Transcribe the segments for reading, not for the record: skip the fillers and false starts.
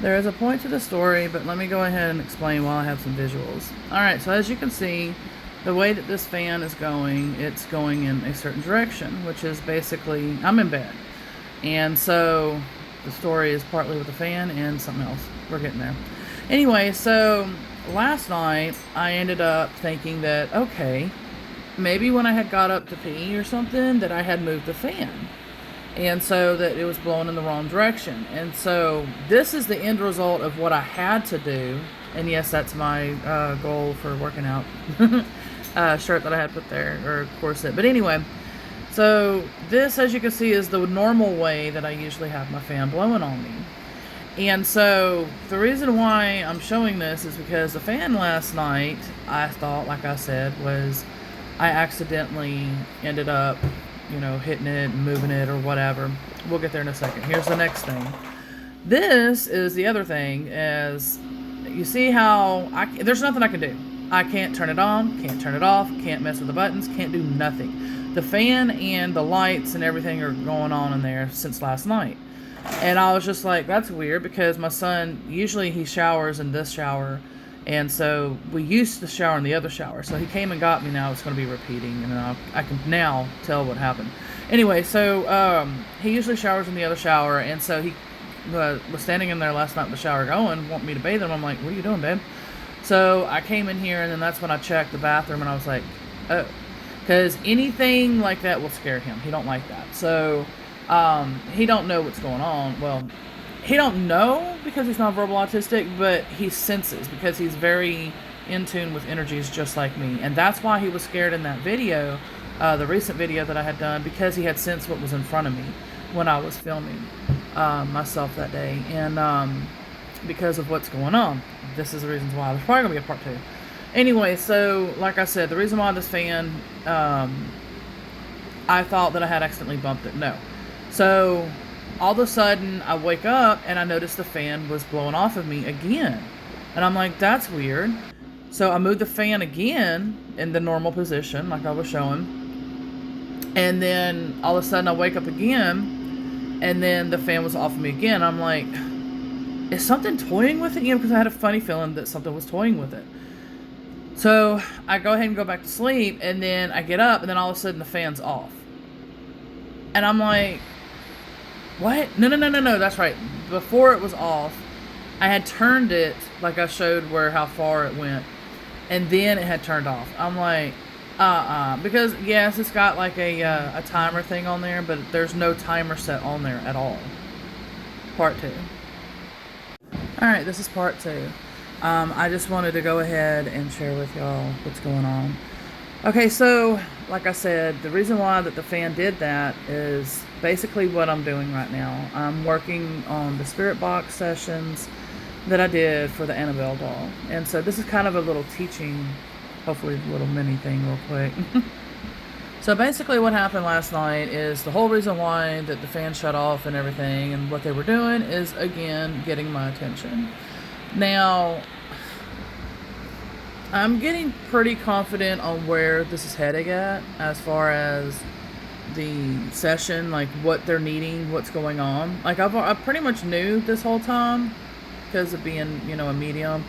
There is a point to the story, but let me go ahead and explain while I have some visuals. Alright, so as you can see, the way that this fan is going, it's going in a certain direction, which is basically, I'm in bed. And so the story is partly with the fan and something else. We're getting there. Anyway, so last night I ended up thinking that, okay, maybe when I had got up to pee or something, that I had moved the fan. And so that it was blowing in the wrong direction. And so this is the end result of what I had to do. And yes, that's my goal for working out. Shirt that I had put there, or corset. But anyway, so this, as you can see, is the normal way that I usually have my fan blowing on me. And so the reason why I'm showing this is because the fan last night, I thought, like I said, was I accidentally ended up, hitting it and moving it or whatever. We'll get there in a second. Here's the next thing. This is the other thing, as you see how there's nothing I can do. I can't turn it on, can't turn it off, can't mess with the buttons, can't do nothing. The fan and the lights and everything are going on in there since last night. And I was just like, that's weird, because my son, usually he showers in this shower, and so we used to shower in the other shower. So he came and got me. Now it's going to be repeating, and I can now tell what happened. Anyway, so he usually showers in the other shower, and so he was standing in there last night with the shower going, wanting me to bathe him. I'm like, what are you doing, babe? So I came in here, and then that's when I checked the bathroom, and I was like, oh. Because anything like that will scare him. He don't like that. So he don't know what's going on. Well, he don't know because he's not verbal autistic, but he senses, because he's very in tune with energies just like me. And that's why he was scared in that video, the recent video that I had done, because he had sensed what was in front of me when I was filming myself that day. And because of what's going on. This is the reasons why. There's probably going to be a part 2. Anyway, so like I said, the reason why this fan, I thought that I had accidentally bumped it. No. So all of a sudden I wake up and I notice the fan was blowing off of me again. And I'm like, that's weird. So I moved the fan again in the normal position, like I was showing. And then all of a sudden I wake up again, and then the fan was off of me again. I'm like, is something toying with it? Because I had a funny feeling that something was toying with it. So I go ahead and go back to sleep, and then I get up, and then all of a sudden the fan's off. And I'm like, what? No, that's right. Before it was off, I had turned it, like I showed how far it went, and then it had turned off. I'm like, because yes, it's got like a timer thing on there, but there's no timer set on there at all. Part 2. Alright, this is part 2. I just wanted to go ahead and share with y'all what's going on. Okay, so, like I said, the reason why that the fan did that is basically what I'm doing right now. I'm working on the spirit box sessions that I did for the Annabelle doll. And so this is kind of a little teaching, hopefully a little mini thing real quick. So basically what happened last night is the whole reason why that the fan shut off and everything, and what they were doing is, again, getting my attention. Now, I'm getting pretty confident on where this is heading at, as far as the session, like what they're needing, what's going on. Like I pretty much knew this whole time, because of being, a medium.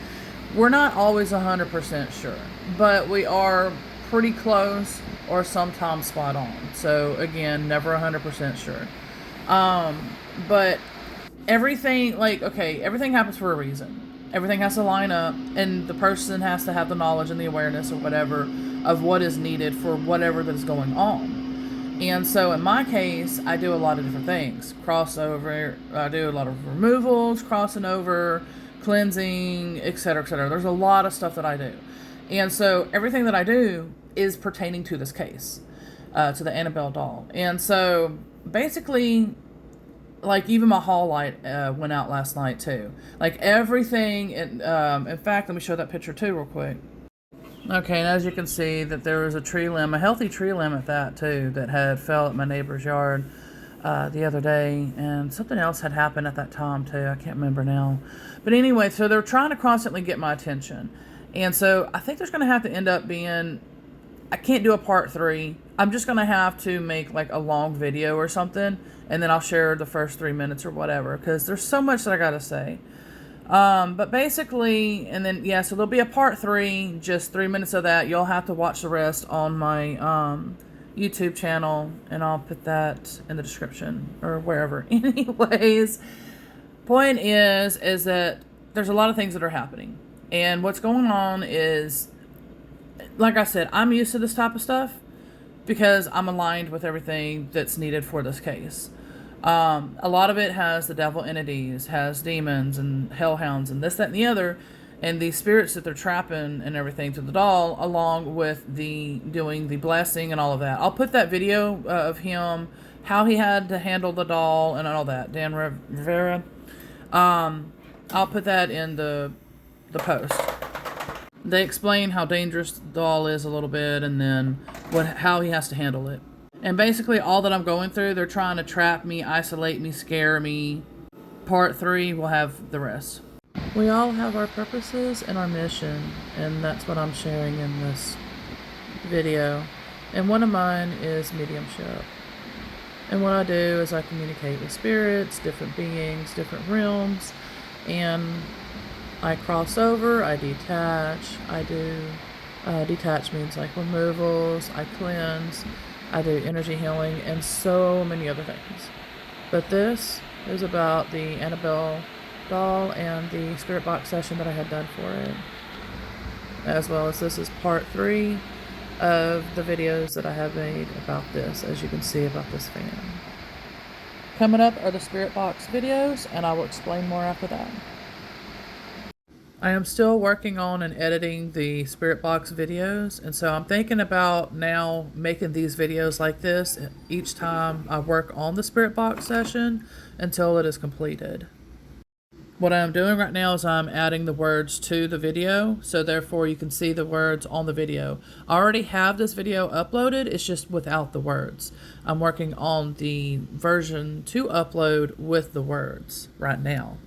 We're not always 100% sure, but we are pretty close, or sometimes spot on. So again, never 100% sure. But everything, everything happens for a reason. Everything has to line up, and the person has to have the knowledge and the awareness or whatever of what is needed for whatever that is going on. And so in my case, I do a lot of different things. Crossover, I do a lot of removals, crossing over, cleansing, etc., etc. There's a lot of stuff that I do. And so everything that I do is pertaining to this case, to the Annabelle doll. And so basically, like, even my hall light went out last night too. Like everything, in fact, let me show that picture too real quick. Okay, and as you can see, that there was a tree limb, a healthy tree limb at that too, that had fell at my neighbor's yard the other day, and something else had happened at that time too. I can't remember now. But anyway, so they're trying to constantly get my attention. And so I think there's going to have to end up being, I can't do a part 3. I'm just going to have to make like a long video or something, and then I'll share the first 3 minutes or whatever, because there's so much that I got to say. But basically, and then, yeah, so there'll be a part 3, just 3 minutes of that. You'll have to watch the rest on my YouTube channel, and I'll put that in the description or wherever. Anyways, point is that there's a lot of things that are happening. And what's going on is, like I said, I'm used to this type of stuff because I'm aligned with everything that's needed for this case. A lot of it has the devil entities, has demons and hellhounds and this, that, and the other, and the spirits that they're trapping and everything to the doll, along with the doing the blessing and all of that. I'll put that video of him, how he had to handle the doll and all that. Dan Rivera. I'll put that in the post. They explain how dangerous the doll is a little bit, and then how he has to handle it. And basically all that I'm going through, they're trying to trap me, isolate me, scare me. Part 3 will have the rest. We all have our purposes and our mission, and that's what I'm sharing in this video. And one of mine is mediumship. And what I do is I communicate with spirits, different beings, different realms, and I cross over, I detach, I do, detach means like removals, I cleanse, I do energy healing, and so many other things. But this is about the Annabelle doll and the spirit box session that I had done for it. As well as this is part 3 of the videos that I have made about this, as you can see, about this fan. Coming up are the spirit box videos, and I will explain more after that. I am still working on and editing the spirit box videos, and so I'm thinking about now making these videos like this each time I work on the spirit box session until it is completed. What I'm doing right now is I'm adding the words to the video, so therefore you can see the words on the video. I already have this video uploaded, it's just without the words. I'm working on the version to upload with the words right now.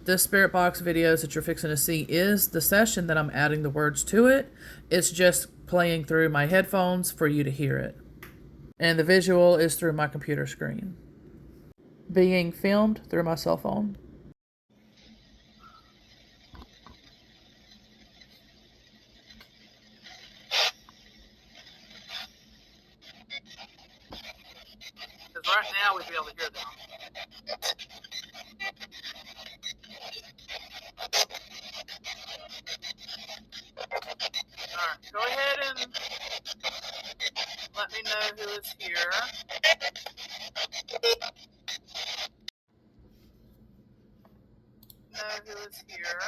This spirit box videos that you're fixing to see is the session that I'm adding the words to it. It's just playing through my headphones for you to hear it. And the visual is through my computer screen. Being filmed through my cell phone. Because right now we'd be able to hear them. Alright, go ahead and let me know who is here. Know who is here.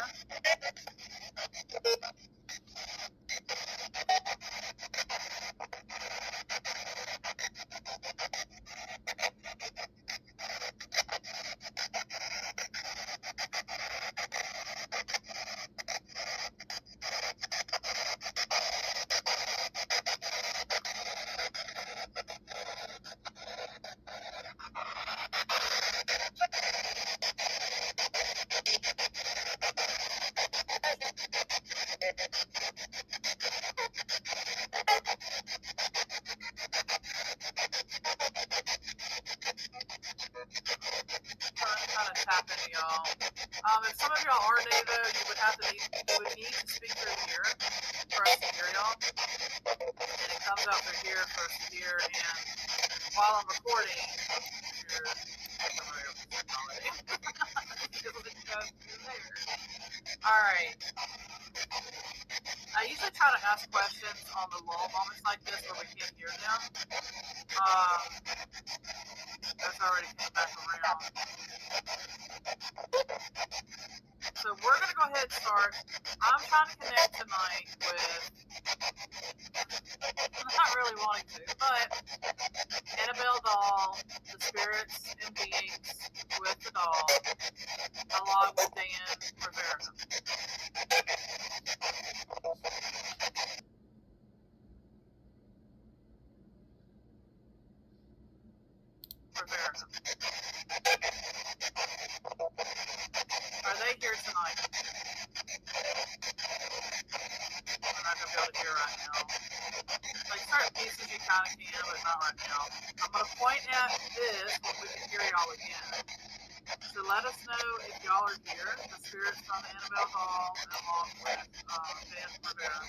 Tap into y'all. If some of y'all are new though, you would need to speak through here for us to hear y'all. And it comes out through here for us to hear. And while I'm recording, Alright. I usually try to ask questions on the lull moments like this where we can't hear them. That's already came back around. So we're going to go ahead and start. I'm trying to connect tonight with, I'm not really wanting to, but Annabelle doll, the spirits and beings with the doll, along with Dan Rivera. Are they here tonight? I'm not going to be able to hear right now. Like certain pieces you kind of can, but not right now. I'm going to point at this when we can hear y'all again. So to let us know if y'all are here, the spirits from Annabelle Hall, along with Dan Rivera.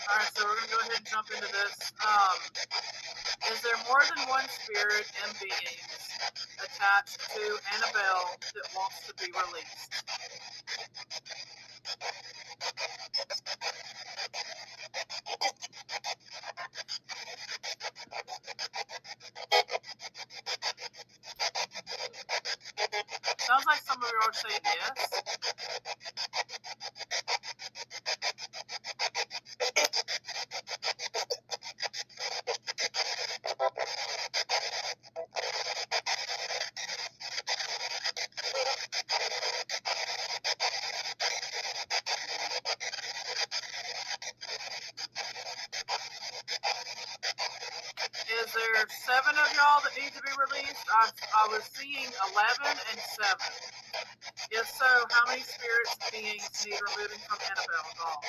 Alright, so we're going to go ahead and jump into this. Is there more than one spirit and beings attached to Annabelle that wants to be released? Sounds like some of you are saying yes. Is there 7 of y'all that need to be released? I was seeing 11 and 7. If so, how many spirits beings need removing from Annabelle Hall?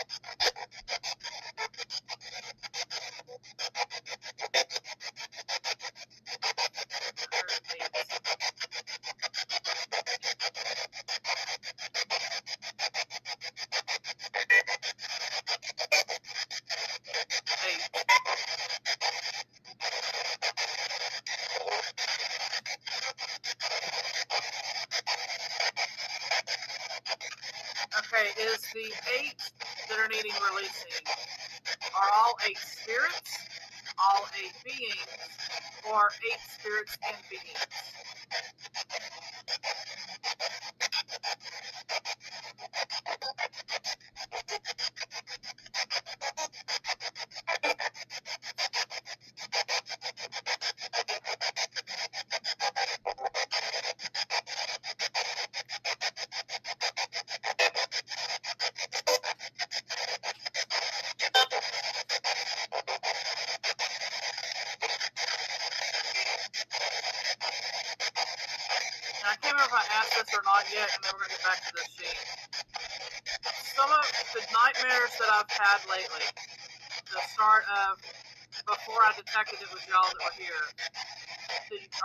Okay, is the 8 that are needing releasing, are all 8 spirits, all 8 beings, or 8 spirits and beings? I can't remember if I asked this or not yet, and then we're going to get back to this sheet. Some of the nightmares that I've had lately, the start of before I detected it was y'all that were here,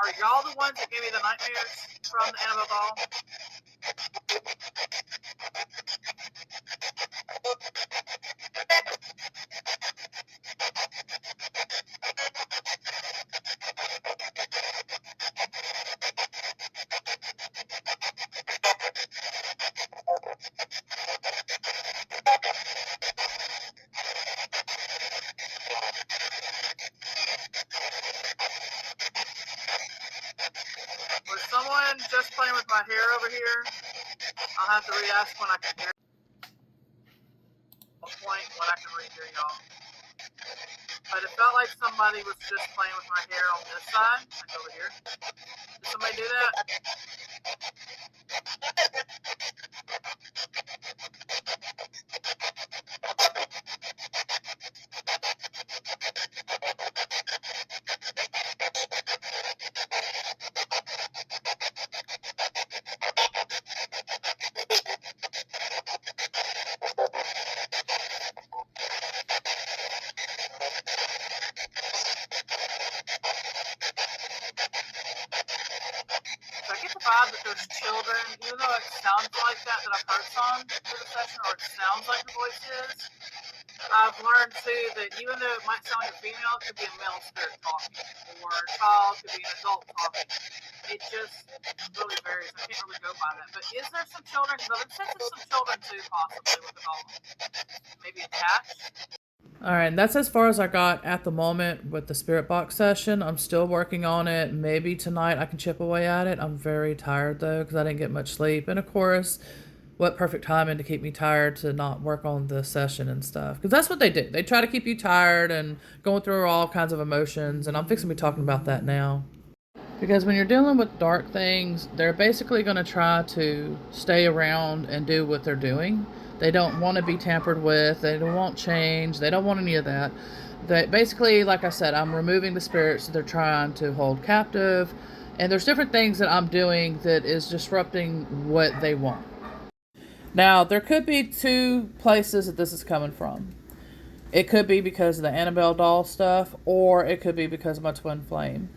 are y'all the ones that gave me the nightmares from the Annabelle Hall? Was someone just playing with my hair over here? I'll have to re-ask when I can hear a point when I can re-hear y'all. But it felt like somebody was just playing with my hair on this side, like over here. Did somebody do that? So I get the vibe that there's children, even though it sounds like that I've heard some through the session, or it sounds like the voice is. I've learned too that even though it might sound like a female, it could be a male spirit talking, or a child could be an adult talking. It just really varies. I can't really go by that. But is there some children? Because I've been sensing some children too, possibly with the doll. Maybe attached. All right, that's as far as I got at the moment with the spirit box session. I'm still working on it. Maybe tonight I can chip away at it. I'm very tired though because I didn't get much sleep. And of course, what perfect timing to keep me tired to not work on the session and stuff. Because that's what they do. They try to keep you tired and going through all kinds of emotions. And I'm fixing to be talking about that now. Because when you're dealing with dark things, they're basically going to try to stay around and do what they're doing. They don't want to be tampered with. They don't want change. They don't want any of that. They basically, like I said, I'm removing the spirits that they're trying to hold captive. And there's different things that I'm doing that is disrupting what they want. Now, there could be two places that this is coming from. It could be because of the Annabelle doll stuff, or it could be because of my twin flame.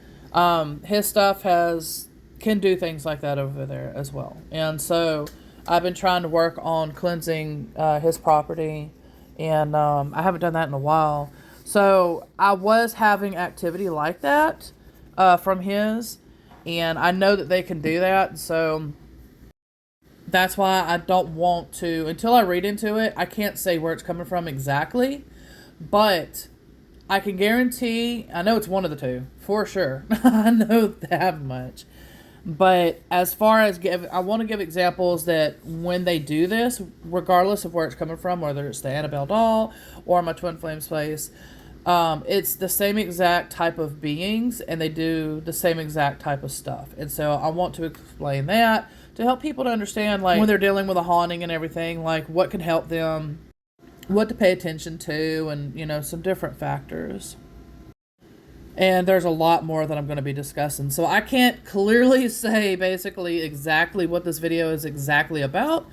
His stuff can do things like that over there as well. And so I've been trying to work on cleansing his property, and I haven't done that in a while. So I was having activity like that from his, and I know that they can do that. So that's why I don't want to, until I read into it, I can't say where it's coming from exactly, but I can guarantee, I know it's one of the two, for sure. I know that much. But as far as I want to give examples that when they do this, regardless of where it's coming from, whether it's the Annabelle doll or my twin flames place, it's the same exact type of beings and they do the same exact type of stuff. And so I want to explain that to help people to understand, like, when they're dealing with a haunting and everything, like what can help them, what to pay attention to, and, some different factors. And there's a lot more that I'm going to be discussing. So I can't clearly say basically exactly what this video is exactly about,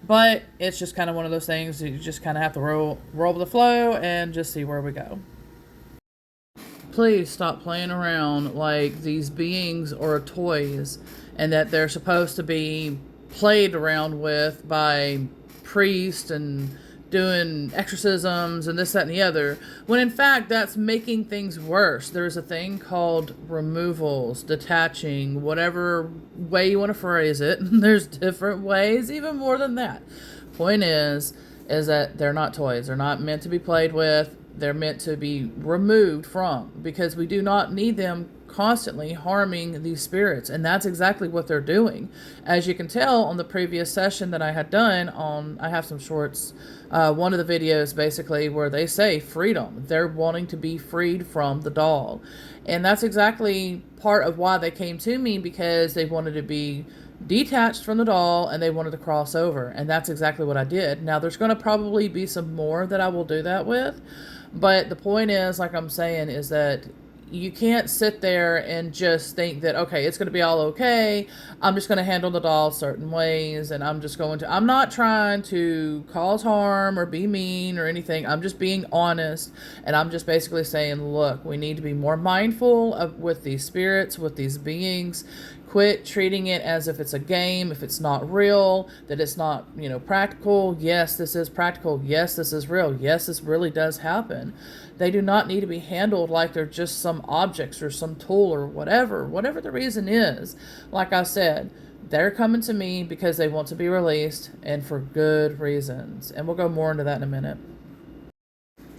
but it's just kind of one of those things that you just kind of have to roll with the flow and just see where we go. Please stop playing around like these beings are toys and that they're supposed to be played around with by priests and doing exorcisms and this, that, and the other, when in fact that's making things worse. There's a thing called removals, detaching, whatever way you want to phrase it. There's different ways, even more than that. Point is that they're not toys. They're not meant to be played with. They're meant to be removed from, because we do not need them constantly harming these spirits, and that's exactly what they're doing. As you can tell on the previous session that I had done I have some shorts, one of the videos basically where they say freedom. They're wanting to be freed from the doll, and that's exactly part of why they came to me, because they wanted to be detached from the doll and they wanted to cross over, and that's exactly what I did. Now there's going to probably be some more that I will do that with, but the point is, like I'm saying, is that you can't sit there and just think that, okay, it's going to be all okay. I'm just going to handle the doll certain ways, and I'm not trying to cause harm or be mean or anything. I'm just being honest, and I'm just basically saying, look, we need to be more mindful with these spirits, with these beings. Quit treating it as if it's a game, if it's not real, that it's not, practical. Yes, this is practical. Yes, this is real. Yes, this really does happen. They do not need to be handled like they're just some objects or some tool or whatever the reason is. Like I said, they're coming to me because they want to be released, and for good reasons. And we'll go more into that in a minute.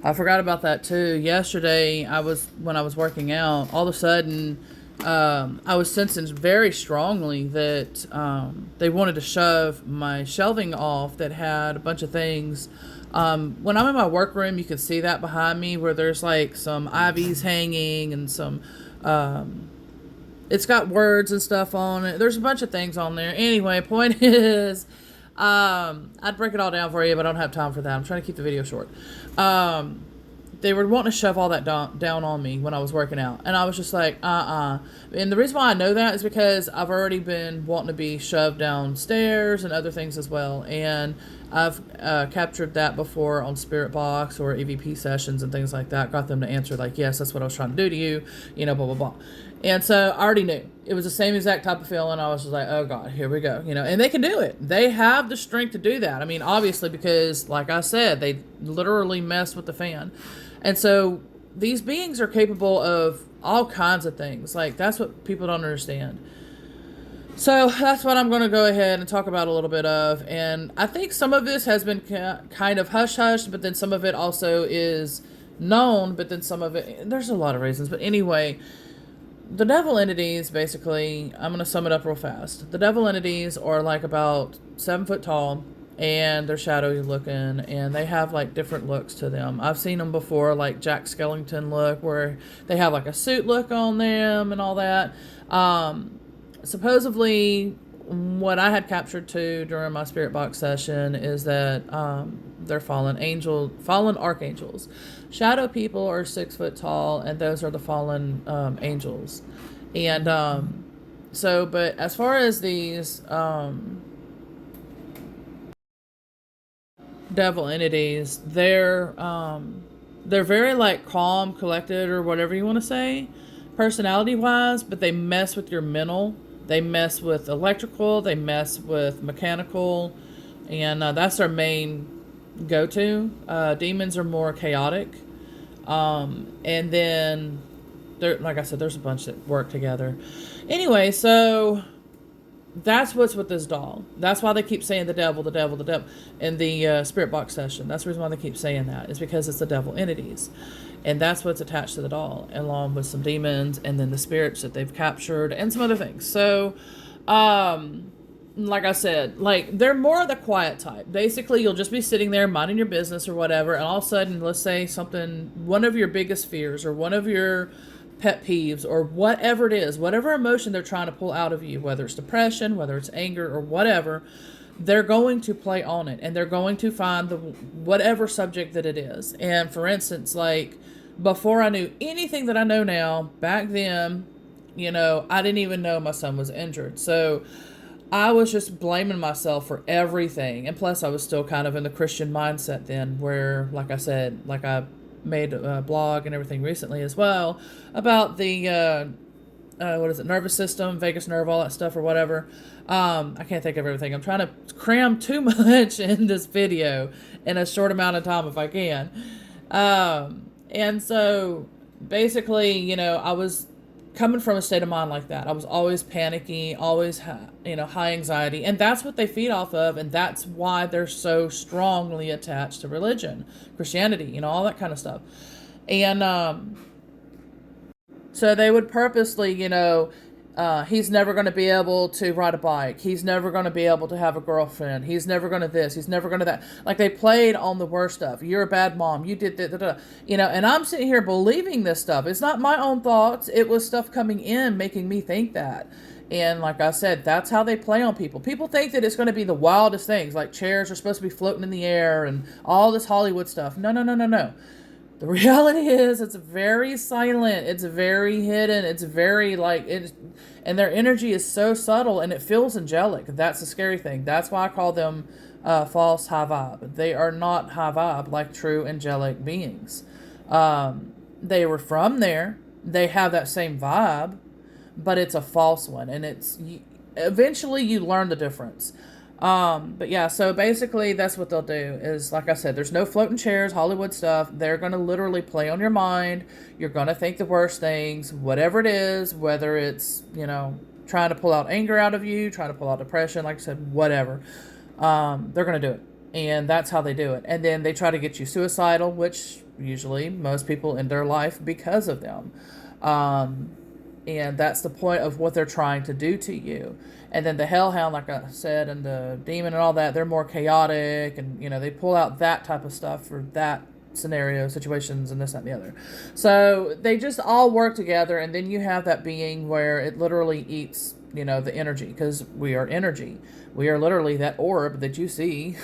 I forgot about that too. Yesterday, when I was working out, all of a sudden, I was sensing very strongly that they wanted to shove my shelving off that had a bunch of things. When I'm in my workroom, you can see that behind me where there's like some IVs hanging and some, it's got words and stuff on it. There's a bunch of things on there. Anyway, point is, I'd break it all down for you, but I don't have time for that. I'm trying to keep the video short. They were wanting to shove all that down on me when I was working out. And I was just like, And the reason why I know that is because I've already been wanting to be shoved downstairs and other things as well. And I've captured that before on Spirit Box or EVP sessions and things like that. Got them to answer like, yes, that's what I was trying to do to you, blah, blah, blah. And so I already knew. It was the same exact type of feeling. I was just like, oh God, here we go. And they can do it. They have the strength to do that. I mean, obviously, because like I said, they literally mess with the fan. And so these beings are capable of all kinds of things. Like, that's what people don't understand. So that's what I'm going to go ahead and talk about a little bit of. And I think some of this has been kind of hush-hush, but then some of it also is known, but then some of it, there's a lot of reasons. But anyway, the devil entities, basically, I'm going to sum it up real fast. The devil entities are like about 7 foot tall. and they're shadowy looking, and they have like different looks to them. I've seen them before, like Jack Skellington look, where they have like a suit look on them and all that. Supposedly, what I had captured too during my spirit box session is that they're fallen archangels. Shadow people are 6 foot tall, and those are the fallen angels. And but as far as these devil entities, they're very like calm, collected, or whatever you want to say, personality wise, but they mess with your mental. They mess with electrical, they mess with mechanical, and that's their main go to. Demons are more chaotic. And then there, like I said, there's a bunch that work together. Anyway, so that's what's with this doll. That's why they keep saying the devil, the devil, the devil in the spirit box session. That's the reason why they keep saying that, is because it's the devil entities. And that's what's attached to the doll, along with some demons and then the spirits that they've captured and some other things. So, like I said, like they're more of the quiet type. Basically, you'll just be sitting there minding your business or whatever, and all of a sudden, let's say something, one of your biggest fears or one of your pet peeves or whatever it is, whatever emotion they're trying to pull out of you, whether it's depression, whether it's anger or whatever, they're going to play on it, and they're going to find the whatever subject that it is. And for instance, like before I knew anything that I know now, back then, I didn't even know my son was injured. So I was just blaming myself for everything. And plus I was still kind of in the Christian mindset then, where, like I said, like I made a blog and everything recently as well about the nervous system, vagus nerve, all that stuff or whatever. I can't think of everything. I'm trying to cram too much in this video in a short amount of time if I can. And so basically, I was coming from a state of mind like that. I was always panicky, always high anxiety, and that's what they feed off of, and that's why they're so strongly attached to religion, Christianity, all that kind of stuff. And so they would purposely, he's never going to be able to ride a bike. He's never going to be able to have a girlfriend. He's never going to this. He's never going to that. Like they played on the worst stuff. You're a bad mom. You did that. And I'm sitting here believing this stuff. It's not my own thoughts. It was stuff coming in making me think that. And like I said, that's how they play on people. People think that it's going to be the wildest things, like chairs are supposed to be floating in the air and all this Hollywood stuff. No, no, no, no, no. The reality is it's very silent. It's very hidden. It's very and their energy is so subtle and it feels angelic. That's the scary thing. That's why I call them false high vibe. They are not high vibe like true angelic beings. They were from there. They have that same vibe, but it's a false one. And eventually you learn the difference. But yeah, so basically that's what they'll do is, like I said, there's no floating chairs, Hollywood stuff. They're going to literally play on your mind. You're going to think the worst things, whatever it is, whether it's, trying to pull out anger out of you, trying to pull out depression, like I said, whatever. They're going to do it. And that's how they do it. And then they try to get you suicidal, which usually most people end their life because of them. And that's the point of what they're trying to do to you. And then the hellhound, like I said, and the demon and all that, they're more chaotic, and they pull out that type of stuff for that scenario, situations, and this, that, and the other. So they just all work together, and then you have that being where it literally eats, the energy, because we are energy. We are literally that orb that you see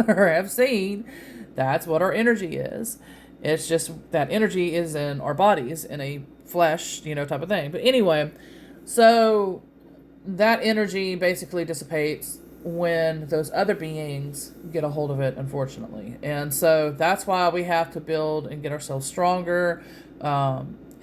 or have seen. That's what our energy is. It's just that energy is in our bodies, in a flesh, type of thing. But anyway, so that energy basically dissipates when those other beings get a hold of it, unfortunately. And so that's why we have to build and get ourselves stronger.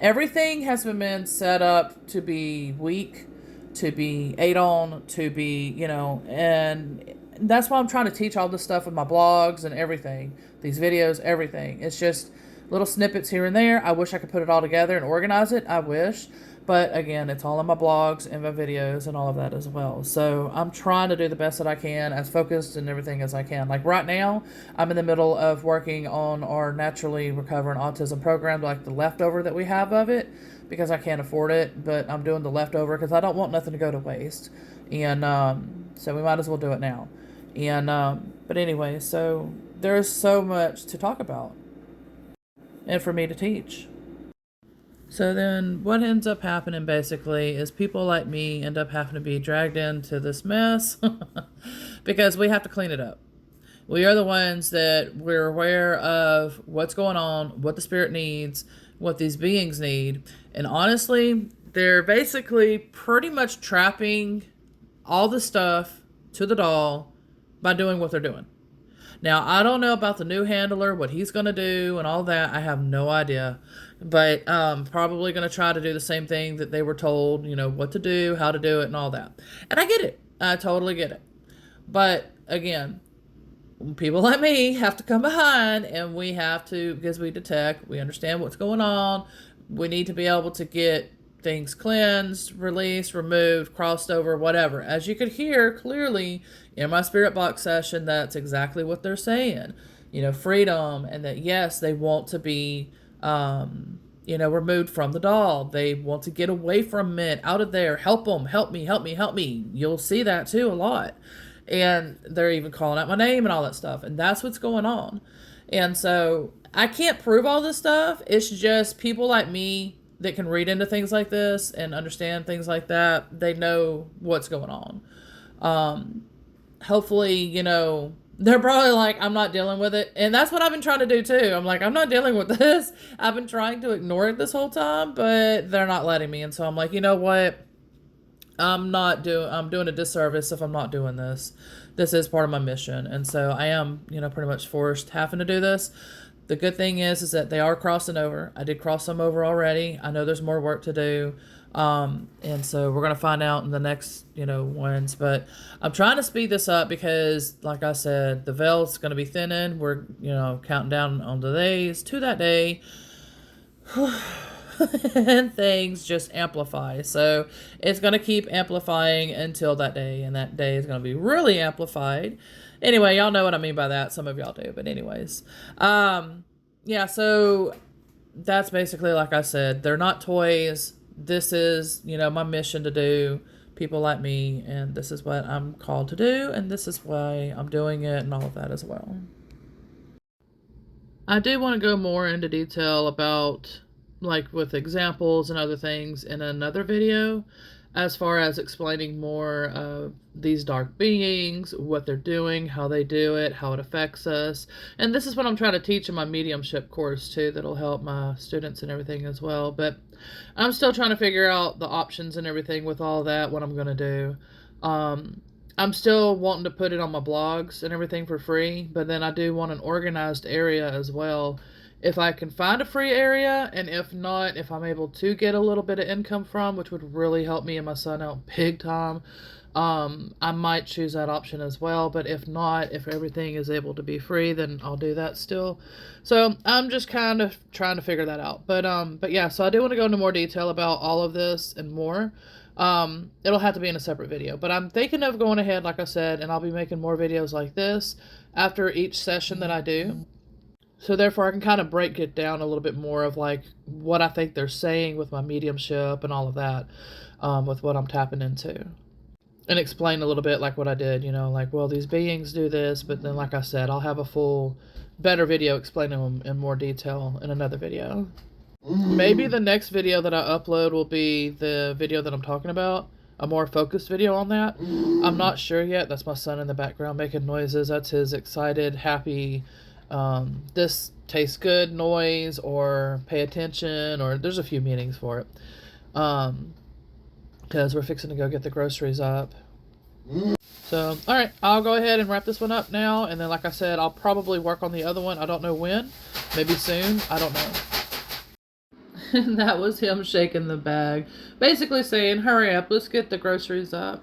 Everything has been set up to be weak, to be ate on, to be, and that's why I'm trying to teach all this stuff with my blogs and everything, these videos, everything. It's just little snippets here and there. I wish I could put it all together and organize it. I wish. But again, it's all in my blogs and my videos and all of that as well. So I'm trying to do the best that I can, as focused and everything as I can. Like right now, I'm in the middle of working on our naturally recovering autism program, like the leftover that we have of it, because I can't afford it. But I'm doing the leftover because I don't want nothing to go to waste. And so we might as well do it now. And but anyway, so there's so much to talk about and for me to teach. So then what ends up happening basically is people like me end up having to be dragged into this mess because we have to clean it up. We are the ones that we're aware of what's going on, what the spirit needs, what these beings need. And honestly, they're basically pretty much trapping all the stuff to the doll by doing what they're doing. Now, I don't know about the new handler, what he's going to do and all that. I have no idea. But probably going to try to do the same thing that they were told, what to do, how to do it, and all that. And I get it. I totally get it. But again, people like me have to come behind, and we have to, because we detect, we understand what's going on. We need to be able to get things cleansed, released, removed, crossed over, whatever. As you could hear clearly in my spirit box session, that's exactly what they're saying. Freedom, and that yes, they want to be removed from the doll. They want to get away from it, out of there. Help them, help me, help me, help me. You'll see that too a lot. And they're even calling out my name and all that stuff. And that's what's going on. And so I can't prove all this stuff. It's just people like me that can read into things like this and understand things like that. They know what's going on. Hopefully, they're probably like, I'm not dealing with it. And that's what I've been trying to do too. I'm like, I'm not dealing with this. I've been trying to ignore it this whole time, but they're not letting me. And so I'm like, you know what? I'm doing a disservice if I'm not doing this. This is part of my mission. And so I am, pretty much forced having to do this. The good thing is that they are crossing over. I did cross them over already. I know there's more work to do. And so we're going to find out in the next, ones, but I'm trying to speed this up because like I said, the veil's going to be thinning. We're, counting down on the days to that day. And things just amplify. So it's going to keep amplifying until that day, and that day is going to be really amplified. Anyway, y'all know what I mean by that. Some of y'all do, but anyways. Yeah, so that's basically, like I said, they're not toys. This is, my mission to do, people like me, and this is what I'm called to do, and this is why I'm doing it, and all of that as well. I do want to go more into detail about, like, with examples and other things in another video, as far as explaining more of these dark beings, what they're doing, how they do it, how it affects us. And this is what I'm trying to teach in my mediumship course too, that'll help my students and everything as well. But I'm still trying to figure out the options and everything with all that, what I'm going to do. I'm still wanting to put it on my blogs and everything for free, but then I do want an organized area as well. If I can find a free area, and if not, if I'm able to get a little bit of income from, which would really help me and my son out big time, I might choose that option as well. But if not, if everything is able to be free, then I'll do that still. So I'm just kind of trying to figure that out. But yeah, so I do want to go into more detail about all of this and more. It'll have to be in a separate video, but I'm thinking of going ahead, like I said, and I'll be making more videos like this after each session that I do. So therefore I can kind of break it down a little bit more of like what I think they're saying with my mediumship and all of that, with what I'm tapping into. And explain a little bit like what I did, like, well, these beings do this, but then like I said, I'll have a full, better video explaining them in more detail in another video. Maybe the next video that I upload will be the video that I'm talking about, a more focused video on that. I'm not sure yet. That's my son in the background making noises. That's his excited, happy, this tastes good noise, or pay attention, or there's a few meanings for it. Because we're fixing to go get the groceries up. So, alright, I'll go ahead and wrap this one up now, and then like I said, I'll probably work on the other one. I don't know when, maybe soon, I don't know. And that was him shaking the bag, basically saying, hurry up, let's get the groceries up.